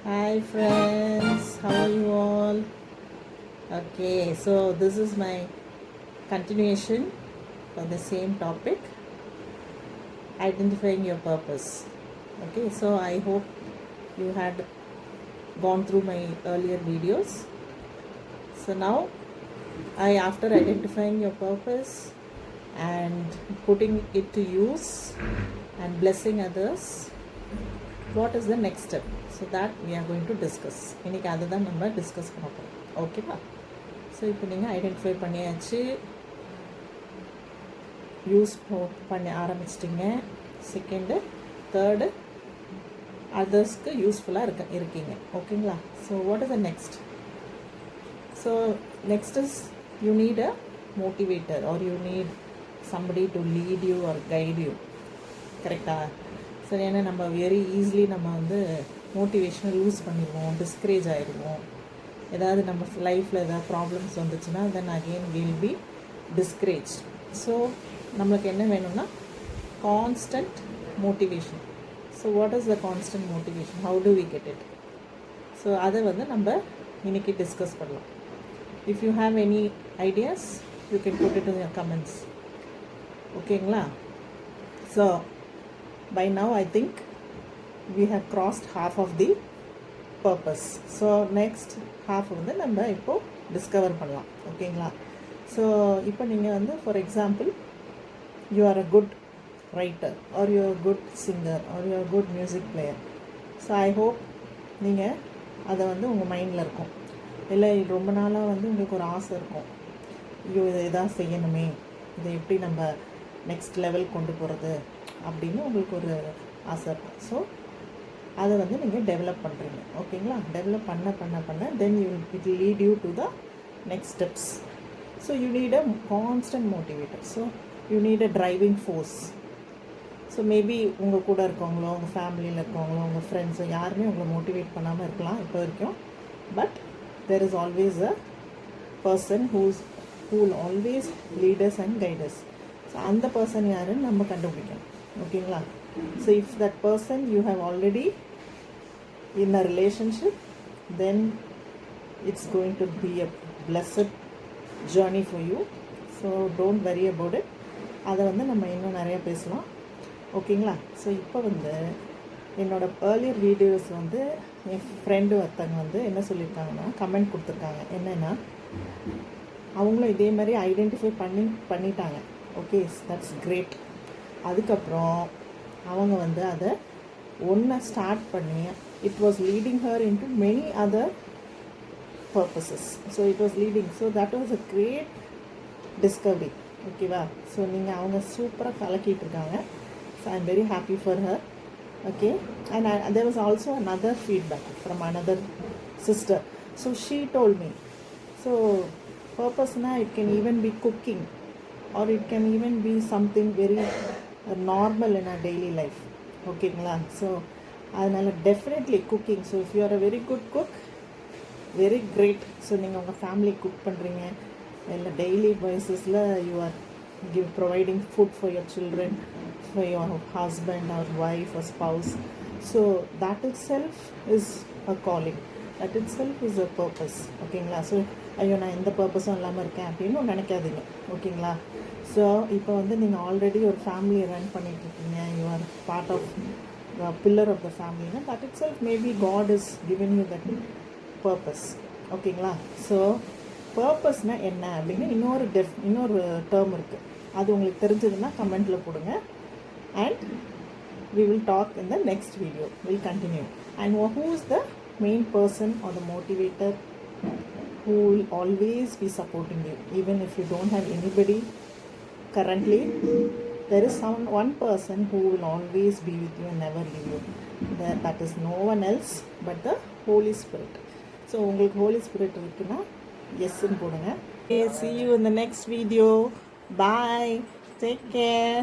Hi friends, how are you all? Okay, so this is my continuation for the same topic, identifying your purpose. Okay, so I hope you had gone through my earlier videos. So now after identifying your purpose and putting it to use and blessing others, what is the next step? So that we are going to discuss. இன்னைக்கு அதை தான் நம்ம discuss பண்ண போகிறோம். ஓகேவா? So இப்போ நீங்கள் identify பண்ணியாச்சு, யூஸ் பண்ண ஆரம்பிச்சிட்டிங்க. செகண்டு, தேர்டு, அதர்ஸ்க்கு யூஸ்ஃபுல்லாக இருக்கீங்க. ஓகேங்களா? So what is the next? So next is you need a motivator are you need somebody to lead you or guide you. கரெக்டாக? சரி, ஏன்னா நம்ம வெரி ஈஸிலி நம்ம வந்து மோட்டிவேஷனை லூஸ் பண்ணிடுவோம், டிஸ்கரேஜ் ஆகிடுவோம். ஏதாவது நம்ம லைஃப்பில் ஏதாவது ப்ராப்ளம்ஸ் வந்துச்சுன்னா then again will be discourage. So நம்மளுக்கு என்ன வேணும்னா constant motivation. So what is the constant motivation? How do we get it? So அதை வந்து நம்ம இன்னைக்கு டிஸ்கஸ் பண்ணலாம். If you have any ideas you can put it in your comments. ஓகேங்களா? So by now I think we have crossed half of the purpose. So next half வந்து நம்ம இப்போ discover பண்ணலாம். ஓகேங்களா? ஸோ இப்போ நீங்கள் வந்து for example you are a good writer are you are good singer are you are good music player. So I hope நீங்கள் அதை வந்து உங்கள் மைண்டில் இருக்கும். இல்லை ரொம்ப நாளாக வந்து உங்களுக்கு ஒரு ஆசை இருக்கும், ஐயோ இதை எதாவது செய்யணுமே, இதை எப்படி நம்ம நெக்ஸ்ட் லெவல் கொண்டு போகிறது அப்படின்னு உங்களுக்கு ஒரு ஆசை இருக்கும். ஸோ அதை வந்து நீங்கள் டெவலப் பண்ணுறீங்க. ஓகேங்களா? டெவலப் பண்ண then it lead you to the next steps. So you need a constant motivator. So you need a driving force. So maybe உங்கள் கூட இருக்கவங்களோ, உங்கள் ஃபேமிலியில் இருக்கவங்களோ, உங்கள் ஃப்ரெண்ட்ஸோ யாருமே உங்களை மோட்டிவேட் பண்ணாமல் இருக்கலாம் இப்போ வரைக்கும். But there is always a person who will always lead us and guide us. So அந்த பர்சன் யாருன்னு நம்ம கண்டுபிடிக்கணும். ஓகேங்களா? So if that person you have already in a relationship then it's going to be a blessed journey for you. So don't worry about it. அதை வந்து நம்ம இன்னும் நிறையா பேசலாம். ஓகேங்களா? ஸோ இப்போ வந்து என்னோடய ஏர்லியர் வீடியோஸ் வந்து என் ஃப்ரெண்டு ஒருத்தவங்க வந்து என்ன சொல்லியிருக்காங்கன்னா, கமெண்ட் கொடுத்துருக்காங்க. என்னென்னா, அவங்களும் இதே மாதிரி ஐடென்டிஃபை பண்ணிட்டாங்க. Okay, that's great. அதுக்கப்புறம் அவங்க வந்து அதை ஒன்றை ஸ்டார்ட் பண்ணி it was leading her into many other purposes. So it was leading. So that was a great discovery. ஓகேவா? ஸோ நீங்கள் அவங்க சூப்பராக கலக்கிட்டு இருக்காங்க. So I am very happy for her. Okay, and there was also another feedback from another sister. So she told me, so purpose na, it can even be cooking or it can even be something very normal in our daily life. Okay, so அதனால definitely cooking. So if you are a very good cook, very great. So நீங்கள் உங்கள் family cook பண்ணுறீங்க, இல்லை daily பேசிஸில் you are providing food for your children, for your husband or wife or spouse. So that itself is a calling. That itself is a purpose. ஓகேங்களா? So ஐயோ நான் எந்த பர்பஸும் இல்லாமல் இருக்கேன் அப்படின்னு நினைக்காதீங்க. ஓகேங்களா? ஸோ இப்போ வந்து நீங்கள் ஆல்ரெடி ஒரு ஃபேமிலியை ரன் பண்ணிகிட்ருக்கீங்க, you are part of the pillar of the ஃபேமிலினா that itself maybe God is given you that purpose. ஓகேங்களா? ஸோ பர்பஸ்னால் என்ன அப்படின்னு இன்னொரு டேர்ம் இருக்குது. அது உங்களுக்கு தெரிஞ்சதுன்னா கமெண்ட்டில் போடுங்க. And we will talk in the next video. We'll continue. And who is the main person or the motivator who will always be supporting you? Even if you don't have anybody currently, there is one person who will always be with you and never leave you. That is no one else but the Holy Spirit. So உங்களுக்கு Holy Spirit இருக்குன்னா yes ன்னு போடுங்க. Okay, see you in the next video. Bye. Take care.